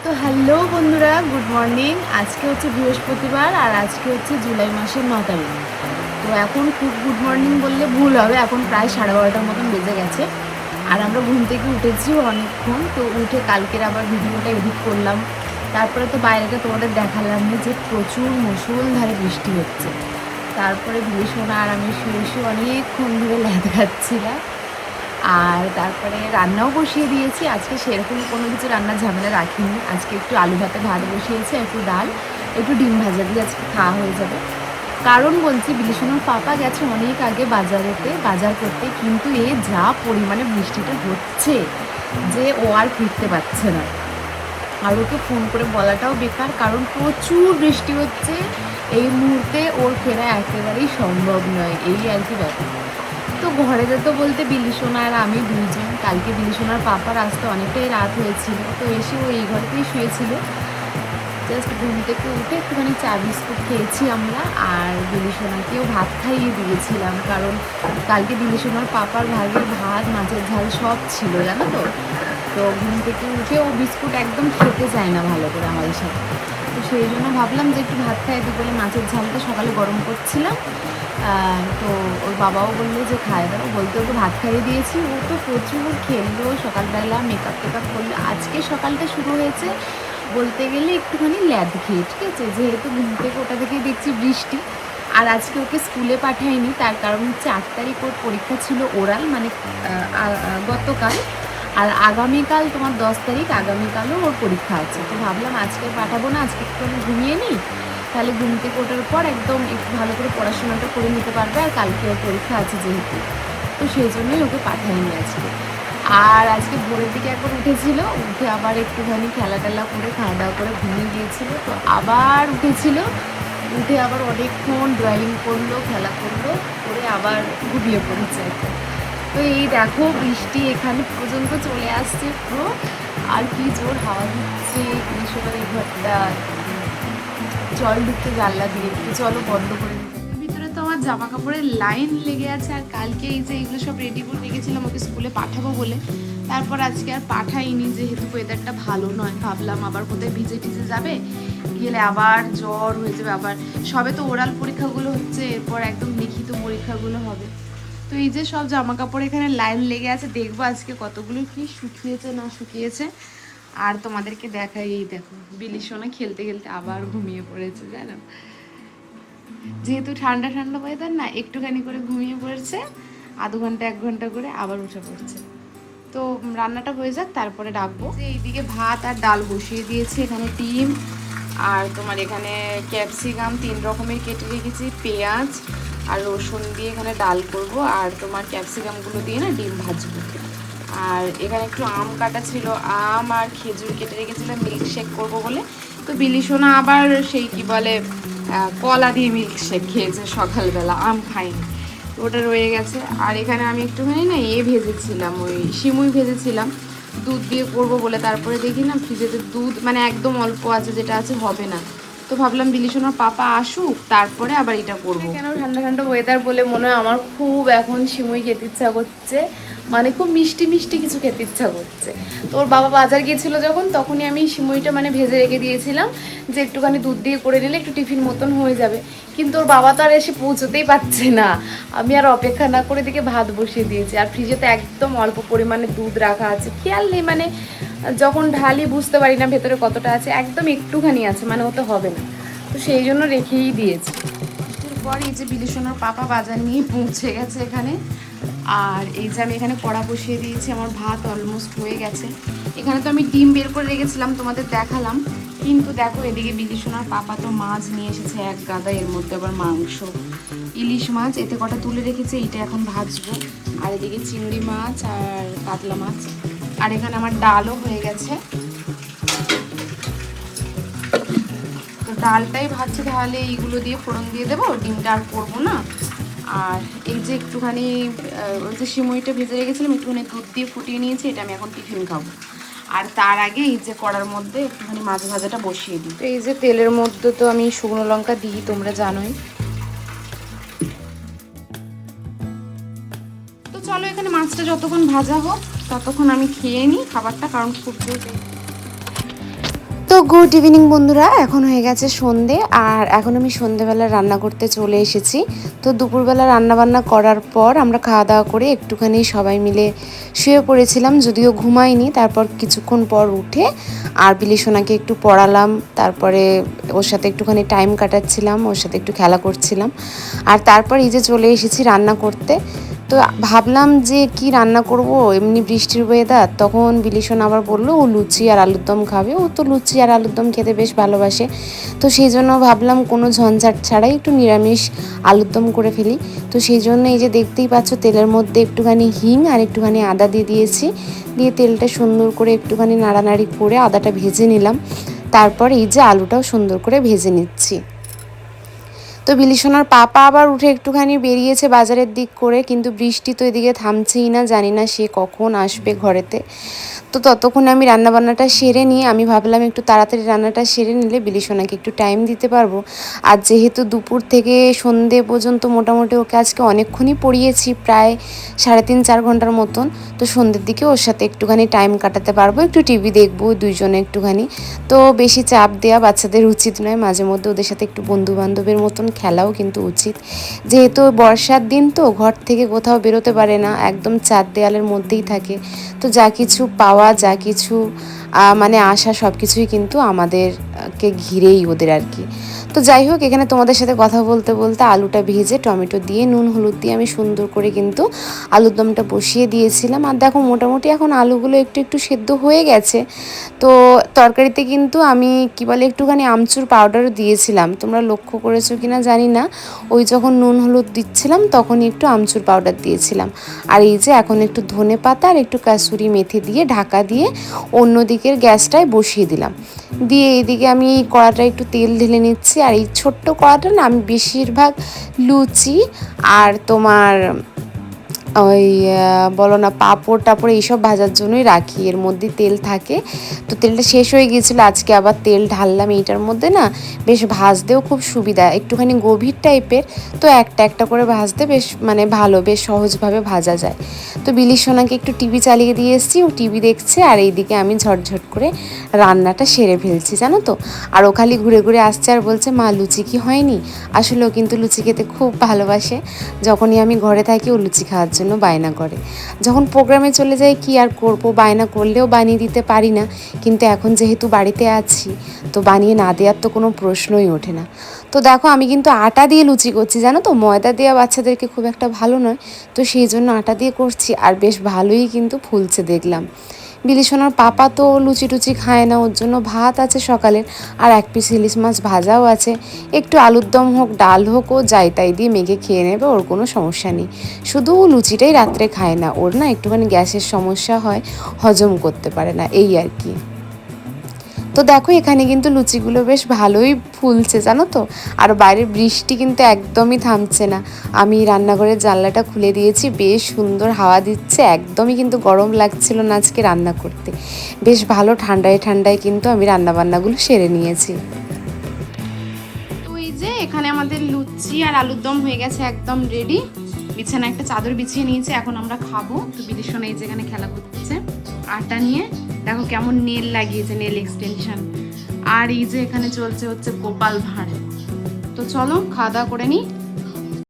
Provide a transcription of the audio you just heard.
তো হ্যালো বন্ধুরা, good morning. আজকে হচ্ছে বৃহস্পতিবার আর আজকে হচ্ছে জুলাই মাসের 9 তারিখ। তো এখন খুব গুড মর্নিং বললে ভুল হবে, এখন প্রায় 12:30টার মতন বেজে গেছে। আর আমরা ঘুম থেকে উঠেছি অনেকক্ষণ, তো উঠে কালকের আবার ভিডিওটা এডিট করলাম। তারপরে তো বাইরেটা তোমাদের দেখালাম না যে প্রচুর মুষলধারে বৃষ্টি হচ্ছে। তারপরে ভীষণ আর আমি শুয়ে শুয়ে অনেকক্ষণ ধরে ল্যাদ খাচ্ছিলাম। আর তারপরে রান্নাও বসিয়ে দিয়েছি। আজকে সেরকম কোনো কিছু রান্নার ঝামেলা রাখিনি। আজকে একটু আলু ভাতে ভাত বসিয়েছি, একটু ডাল, একটু ডিম ভাজা দিয়ে আজকে খাওয়া হয়ে যাবে। কারণ বলছি, বিলিশনের পাপা গেছে অনেক আগে বাজার করতে, কিন্তু এ যা পরিমাণে বৃষ্টিটা হচ্ছে যে ও আর ফিরতে পারছে না। আর ওকে ফোন করে বলাটাও বেকার, কারণ প্রচুর বৃষ্টি হচ্ছে। এই মুহূর্তে ওর ফেরা একেবারেই সম্ভব নয়, এই আর কি ব্যাপার। তো ঘরে যেত বলতে বিলিশোনা আর আমি দুইজন। কালকে বিলিশোনার পাপার আসতে অনেকটাই রাত হয়েছিল, তো এসে ও এই ঘরেতেই শুয়েছিল। জাস্ট ঘুম থেকে উঠে একটুখানি চা বিস্কুট খেয়েছি আমরা, আর বিলিশোনাকেও ভাত খাইয়ে দিয়েছিলাম, কারণ কালকে বিলিশোনার পাপার ভাগের ভাত, মাছের ঝাল সব ছিল, জানো তো। তো ঘুম থেকে উঠে ও বিস্কুট একদম খেতে চায় না ভালো করে আমাদের সাথে। তো সেই জন্য ভাবলাম যে একটু ভাত খাইয়ে দিই বলে মাছের ঝালটা সকালে গরম করছিলাম। তো ওর বাবাও বললো যে খায় দাও, বলতে ওকে ভাত খাইয়ে দিয়েছি। ও তো প্রচুর খেললো, সকালবেলা মেকআপ টেকআপ করলো। আজকে সকালটা শুরু হয়েছে বলতে গেলে একটুখানি ল্যাদ খেয়ে, ঠিক আছে, যেহেতু ঘুম থেকে ওটা থেকেই দেখছি বৃষ্টি। আর আজকে ওকে স্কুলে পাঠাইনি, তার কারণ হচ্ছে 8 তারিখ ওর পরীক্ষা ছিল ওরাল, মানে গতকাল। আর আগামীকাল তোমার 10 তারিখ, আগামীকালও ওর পরীক্ষা আছে। তো ভাবলাম আজকে পাঠাবো না, আজকে একটু আমি ঘুমিয়ে নিই, তাহলে ঘুম থেকে ওঠার পর একদম একটু ভালো করে পড়াশোনাটা করে নিতে পারবে। আর কালকে ওর পরীক্ষা আছে যেহেতু, তো সেই জন্যই ওকে পাঠাইনি আজকে। আর আজকে ভোরের দিকে একবার উঠেছিল, উঠে আবার একটুখানি খেলা টেলা করে খাওয়া দাওয়া করে ঘুমিয়ে গিয়েছিল। তো আবার উঠেছিল, উঠে আবার অনেকক্ষণ ড্রয়িং করলো, খেলা করলো, করে আবার ঘুমিয়ে পড়েছে একটা। তো এই দেখো বৃষ্টি এখানে পর্যন্ত চলে আসছে পুরো। আর কি জোর হাওয়া দিচ্ছে, কৃষকের এই ঘরটা জল ঢুকতে জানলা দিয়ে, একটু চলো বন্ধ করে দিতে। ভিতরে তো আমার জামা কাপড়ের লাইন লেগে আছে। আর কালকে এই যে এইগুলো সব রেডি করে রেখেছিলাম ওকে স্কুলে পাঠাবো বলে, তারপর আজকে আর পাঠাইনি, যেহেতু ওয়েদারটা ভালো নয়। ভাবলাম আবার কোথায় ভিজে টিজে যাবে, গেলে আবার জ্বর হয়ে যাবে। আবার সবে তো ওরাল পরীক্ষাগুলো হচ্ছে, এরপর একদম লিখিত পরীক্ষাগুলো হবে। তো এই যে সব জামা কাপড় এখানে লাইন লেগে আছে, দেখবো আজকে কতগুলো কি শুকিয়েছে না শুকিয়েছে। আর তোমাদেরকে দেখাই, এই দেখো বিলিশোনা খেলতে খেলতে আবার ঘুমিয়ে পড়েছে, জানো। যেহেতু ঠান্ডা ঠান্ডা ওয়েদার না, একটুখানি করে ঘুমিয়ে পড়েছে, আধ ঘন্টা 1 ঘন্টা করে আবার উঠে পড়ছে। তো রান্নাটা হয়ে যাক, তারপরে ডাকবো। এইদিকে ভাত আর ডাল বসিয়ে দিয়েছি, এখানে ডিম আর তোমার এখানে ক্যাপসিকাম 3 রকমের কেটে রেখেছি, পেঁয়াজ আর রসুন দিয়ে এখানে ডাল করব, আর তোমার ক্যাপসিকামগুলো দিয়ে না ডিম ভাজবো। আর এখানে একটু আম কাটা ছিল, আম আর খেজুর কেটে রেখেছিলাম মিল্কশেক করবো বলে। তো বিলিশোনা আবার সেই কি বলে কলা দিয়ে মিল্কশেক খেয়েছে সকালবেলা, আম খাইনি, তো ওটা রয়ে গেছে। আর এখানে আমি একটুখানি না ভেজেছিলাম, ওই সিমুই ভেজেছিলাম দুধ দিয়ে করবো বলে। তারপরে দেখি না ফ্রিজেতে দুধ মানে একদম অল্প আছে, যেটা আছে হবে না। তো ভাবলাম বিলিশোনার পাপা আসুক, তারপরে আবার এটা করবো। কেন ঠান্ডা ঠান্ডা ওয়েদার বলে মনে হয় আমার খুব এখন সিমুই খেতে ইচ্ছা করছে, মানে খুব মিষ্টি মিষ্টি কিছু খেতে ইচ্ছা করছে। তো ওর বাবা বাজার গিয়েছিল যখন, তখনই আমি সিমুইটা মানে ভেজে রেখে দিয়েছিলাম, যে একটুখানি দুধ দিয়ে করে নিলে একটু টিফিন মতন হয়ে যাবে। কিন্তু ওর বাবা তো আর এসে পৌঁছতেই পারছে না, আমি আর অপেক্ষা না করে দিকে ভাত বসিয়ে দিয়েছি। আর ফ্রিজে তো একদম অল্প পরিমাণে দুধ রাখা আছে, খেয়াল নেই, মানে যখন ঢালি বুঝতে পারি না ভেতরে কতটা আছে, একদম একটুখানি আছে, মানে ওতে হবে না। তো সেই জন্য রেখেই দিয়েছি। এরপর এই যে বিলিশোনার পাপা বাজার নিয়ে পৌঁছে গেছে এখানে। আর এই যে আমি এখানে কড়া বসিয়ে দিয়েছি, আমার ভাত অলমোস্ট হয়ে গেছে। এখানে তো আমি ডিম বের করে রেখেছিলাম, তোমাদের দেখালাম। কিন্তু দেখো এদিকে বিলিশোনার পাপা তো মাছ নিয়ে এসেছে এক গাদা, এর মধ্যে আবার মাংস, ইলিশ মাছ, এতে কটা তুলে রেখেছে, এইটা এখন ভাজবো। আর এদিকে চিংড়ি মাছ আর কাতলা মাছ। আর এখানে আমার ডালও হয়ে গেছে, তো ডালটাই ভাজছি, তাহলে এইগুলো দিয়ে ফোড়ন দিয়ে দেবো, ডিমটা আর করবো না। আর এই যে একটুখানি ওই যে সিমুইটা ভেজে রেখেছিলাম, একটুখানি দুধ দিয়ে ফুটিয়ে নিয়েছি, এটা আমি এখন টিফিন খাবো। আর তার আগে এই যে কড়ার মধ্যে একটুখানি মাছ ভাজাটা বসিয়ে দিই। তো এই যে তেলের মধ্যে তো আমি শুকনো লঙ্কা দিই, তোমরা জানোই। তো চলো এখানে মাছটা যতক্ষণ ভাজা হোক ততক্ষণ আমি খেয়ে নিই খাবারটা, কারণ খুব জোর গুড ইভিনিং বন্ধুরা, এখন হয়ে গেছে সন্ধে। আর এখন আমি সন্ধেবেলা রান্না করতে চলে এসেছি। তো দুপুরবেলা রান্নাবান্না করার পর আমরা খাওয়া দাওয়া করে একটুখানি সবাই মিলে শুয়ে পড়েছিলাম, যদিও ঘুমাইনি। তারপর কিছুক্ষণ পর উঠে আর বিলিসোনাকে একটু পড়ালাম, তারপরে ওর সাথে একটুখানি টাইম কাটাচ্ছিলাম, ওর সাথে একটু খেলা করছিলাম। আর তারপর এই যে চলে এসেছি রান্না করতে। তো ভাবলাম যে কি রান্না করব, এমনি বৃষ্টির ওয়েদার। তখন বিলিসন আবার বললো ও লুচি আর আলুর দম খাবে, ও তো লুচি আর আলুর দম খেতে বেশ ভালোবাসে। তো সেই জন্য ভাবলাম কোনো ঝঞ্ঝাট ছাড়াই একটু নিরামিষ আলুর দম করে ফেলি। তো সেই জন্য এই যে দেখতেই পাচ্ছ, তেলের মধ্যে একটুখানি হিং আর একটুখানি আদা দিয়ে দিয়েছি। দিয়ে তেলটা সুন্দর করে একটুখানি নাড়ানাড়ি করে আদাটা ভেজে নিলাম। তারপর এই যে আলুটাও সুন্দর করে ভেজে নিচ্ছি। তো বিলিসোনার পাপা আবার উঠে একটুখানি বেরিয়েছে বাজারের দিক করে, কিন্তু বৃষ্টি তো এদিকে থামছেই না, জানি না সে কখন আসবে ঘরেতে। তো ততক্ষণে আমি রান্নাবান্নাটা সেরে নিয়ে আমি ভাবলাম একটু তাড়াতাড়ি রান্নাটা সেরে নিলে বিলিসোনাকে একটু টাইম দিতে পারবো। আর যেহেতু দুপুর থেকে সন্ধে পর্যন্ত মোটামুটি ওকে আজকে অনেকক্ষণই পড়িয়েছি, প্রায় 3.5-4 ঘন্টার মতন। তো সন্ধ্যের দিকে ওর সাথে একটুখানি টাইম কাটাতে পারবো, একটু টিভি দেখবো দুইজনে একটুখানি। তো বেশি চাপ দেওয়া বাচ্চাদের উচিত নয়, মাঝে মধ্যে ওদের সাথে একটু বন্ধুবান্ধবের মতন খেলাও কিন্তু উচিত। যেহেতু বর্ষার দিন, তো ঘর থেকে কোথাও বেরোতে পারে না, একদম 4 দেয়ালের মধ্যেই থাকে। তো যা কিছু পাওয়া, যা কিছু মানে আশা, সব কিছুই কিন্তু আমাদেরকে ঘিরেই ওদের আর কি। তো যাই হোক, এখানে তোমাদের সাথে কথা বলতে বলতে আলুটা ভেজে টমেটো দিয়ে নুন হলুদ দিয়ে আমি সুন্দর করে কিন্তু আলুর দমটা বসিয়ে দিয়েছিলাম। আর দেখো মোটামুটি এখন আলুগুলো একটু একটু সেদ্ধ হয়ে গেছে। তো তরকারিতে কিন্তু আমি কি বলে একটুখানি আমচুর পাউডারও দিয়েছিলাম, তোমরা লক্ষ্য করেছো কিনা জানি না। ওই যখন নুন হলুদ দিচ্ছিলাম তখনই একটু আমচুর পাউডার দিয়েছিলাম। আর এই যে এখন একটু ধনে পাতা আর একটু কাসুরি মেথি দিয়ে ঢাকা দিয়ে অন্য দিকের গ্যাসটায় বসিয়ে দিলাম। দিয়ে এইদিকে আমি কড়াটা একটু তেল ঢেলে নিচ্ছি। আর এই ছোট্ট কড়াটা না আমি বেশিরভাগ লুচি আর তোমার ওই বলো না পাঁপড় টাপড় এইসব ভাজার জন্যই রাখি, এর মধ্যে তেল থাকে। তো তেলটা শেষ হয়ে গিয়েছিলো, আজকে আবার তেল ঢাললাম এইটার মধ্যে না। বেশ ভাজতেও খুব সুবিধা, একটুখানি গভীর টাইপের। তো একটা একটা করে ভাজতে বেশ মানে ভালো, বেশ সহজভাবে ভাজা যায়। তো বিলিসোনাকে একটু টিভি চালিয়ে দিয়ে এসেছি, ও টিভি দেখছে। আর এইদিকে আমি ঝটঝট করে রান্নাটা সেরে ফেলছি জানো তো। আর ও খালি ঘুরে ঘুরে আসছে আর বলছে মা লুচি কি হয়নি। আসলে ও কিন্তু লুচি খেতে খুব ভালোবাসে, যখনই আমি ঘরে থাকি ও লুচি খাওয়ার জন্য বায়না করে। যখন প্রোগ্রামে চলে যাই কি আর করবো, বায়না করলেও বানিয়ে দিতে পারি না। কিন্তু এখন যেহেতু বাড়িতে আছি, তো বানিয়ে না দেওয়ার তো কোনো প্রশ্নই ওঠে না। তো দেখো আমি কিন্তু আটা দিয়ে লুচি করছি জানো তো, ময়দা দেওয়া বাচ্চাদেরকে খুব একটা ভালো নয়। তো সেই জন্য আটা দিয়ে করছি, আর বেশ ভালোই কিন্তু ফুলছে দেখলাম। বিলিসোনার পাপা তো লুচি টুচি খায় না, ওর জন্য ভাত আছে সকালের, আর 1 পিস ইলিশ মাছ ভাজাও আছে। একটু আলুর দম হোক ডাল হোক ও যাই তাই দিয়ে মেখে খেয়ে নেবে, ওর কোনো সমস্যা নেই। শুধু লুচিটাই রাত্রে খায় না, ওর না একটুখানি গ্যাসের সমস্যা হয়, হজম করতে পারে না, এই আর কি। তো দেখো এখানে কিন্তু লুচিগুলো বেশ ভালোই ফুলছে জানো তো। আর বাইরের বৃষ্টি কিন্তু একদমই থামছে না। আমি রান্নাঘরের জানলাটা খুলে দিয়েছি, বেশ সুন্দর হাওয়া দিচ্ছে, একদমই কিন্তু গরম লাগছিল না আজকে রান্না করতে। বেশ ভালো ঠান্ডায় ঠান্ডায় কিন্তু আমি রান্নাবান্নাগুলো সেরে নিয়েছি। তো এই যে এখানে আমাদের লুচি আর আলুর দম হয়ে গেছে, একদম রেডি। বিছানা একটা চাদর বিছিয়ে নিয়েছে, এখন আমরা খাবো। তো বিলিসোনা এই যেখানে খেলা করতেছে আটা নিয়ে, দেখো কেমন নেল লাগিয়েছে, নেল এক্সটেনশন। আর এই যে এখানে চলছে হচ্ছে গোপাল ভাঁড়। তো চলো খাওয়া দাওয়া করে নিই।